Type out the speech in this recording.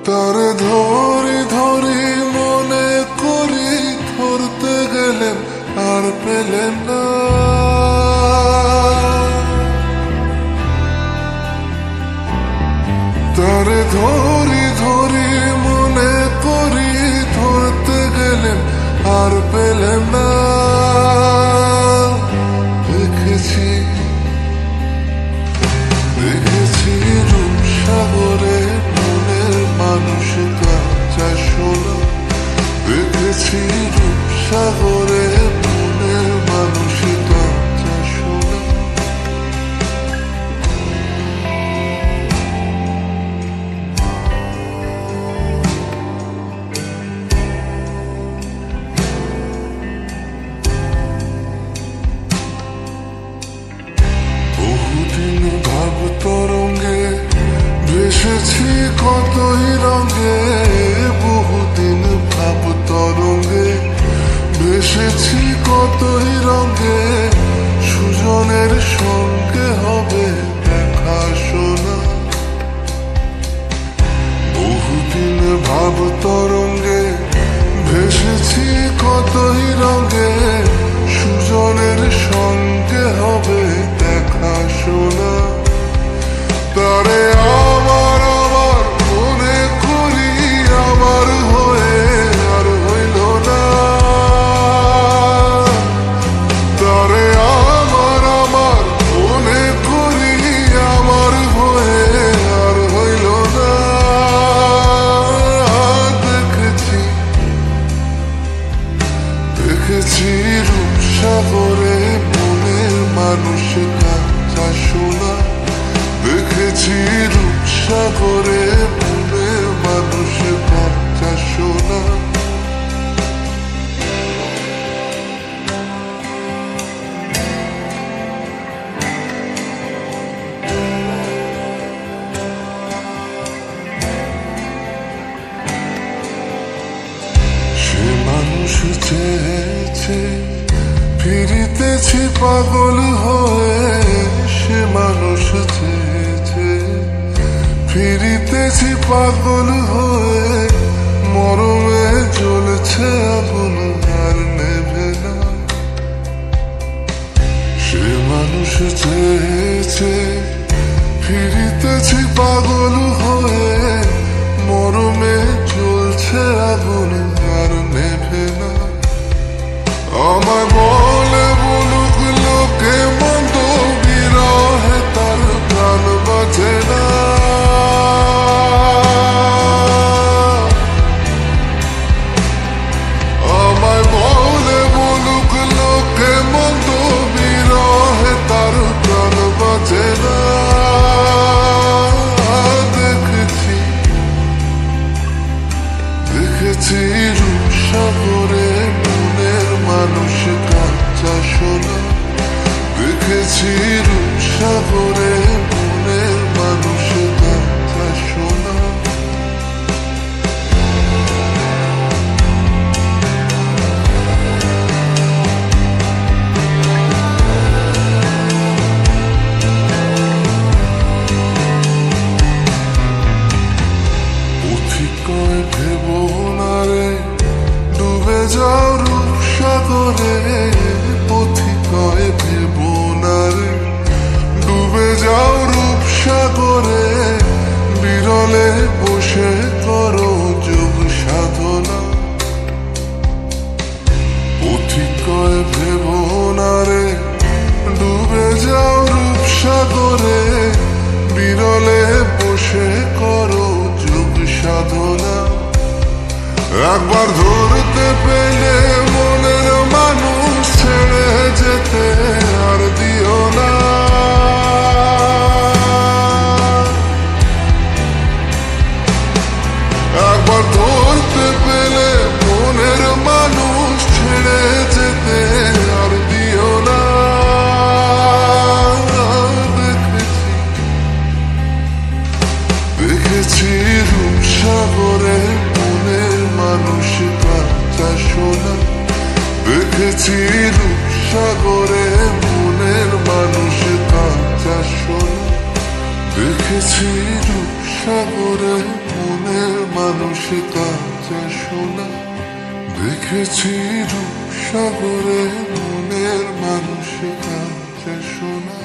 তারে ধরি ধরি মনে করি ধরতে গেলেন আর পেলেন না। তারে ধরি ধরি মনে করি ধরতে গেলেন আর পেলেন না। দেখেছি দেখেছি রূপসাগরে মনের মানুষ কাঁচা সোনা। দেখেছি রূপসাগরে মনের মানুষ কাঁচা সোনা। বহুদিন ভাব তরঙ্গে ভেসেছি কতই রঙে। বহুদিন ভাব তরঙ্গে ভেসেছি কতই রঙে। সুজনের সঙ্গে হবে দেখা শোনা। বহুদিন ভাব তরঙ্গে ভেসেছি কতই রঙে। সুজনের সঙ্গে হবে দেখা শোনা। তারে আমার আমার মনে করি আমার হয়ে আর হইল না। তারে আমার আমার মনে করি আমার হয়ে আর হইল না। দেখেছি দেখেছি রূপসাগরে মনের মানুষ কাঁচা সোনা। দেখেছি রূপসাগরে মনের মানুষ কাঁচা সোনা। সে মানুষ চেয়েছে ফিরিতেছি পাগল হয়ে। সে মানুষ চেয়েছে ফিরিতেছি পাগল হয়ে। মরমে জ্বলছে আগুন আর নেভে না। সে মানুষ চেয়েছে ফিরিতেছি পাগল হয়ে। মরমে জ্বলছে আগুন আর নেভে না। আমায় বলে বলুক লোকে মন্দ বিরহে তার প্রাণ বাঁচে না। আমায় বলে বলুক লোকে মন্দ বিরহে তার প্রাণ বাঁচে না। দেখেছি দেখেছি রূপসাগরে মনের মানুষ কাঁচা সোনা। দেখেছি রূপসাগরে মনের মানুষ কাঁচা সোনা। পথিকয় ভেব না রে ডুবে যাও রূপসাগরে। পথিকয় ভেব না রে ডুবে যাও রূপসাগরে। বিরলে বসে করো যোগ সাধনা। পথিকয় ভেব না রে ডুবে যাও রূপসাগরে। বিরলে বসে করো যোগ সাধনা। একবার ধরতে পেলে মনের মানুষ ছেড়ে যেতে আর দিও না। একবার ধরতে পেলে মনের মানুষ ছেড়ে যেতে আর দিও না। দেখেছি দেখেছি রূপসাগরে মনের মানুষ কাঁচা সোনা। দেখেছি রূপসাগরে মনের মানুষ কাঁচা সোনা। দেখেছি রূপসাগরে সাগরে মনের মানুষ কাঁদছে শোনা, দেখেছি রূপ সাগরে মনের মানুষ কাঁদছে শোনা।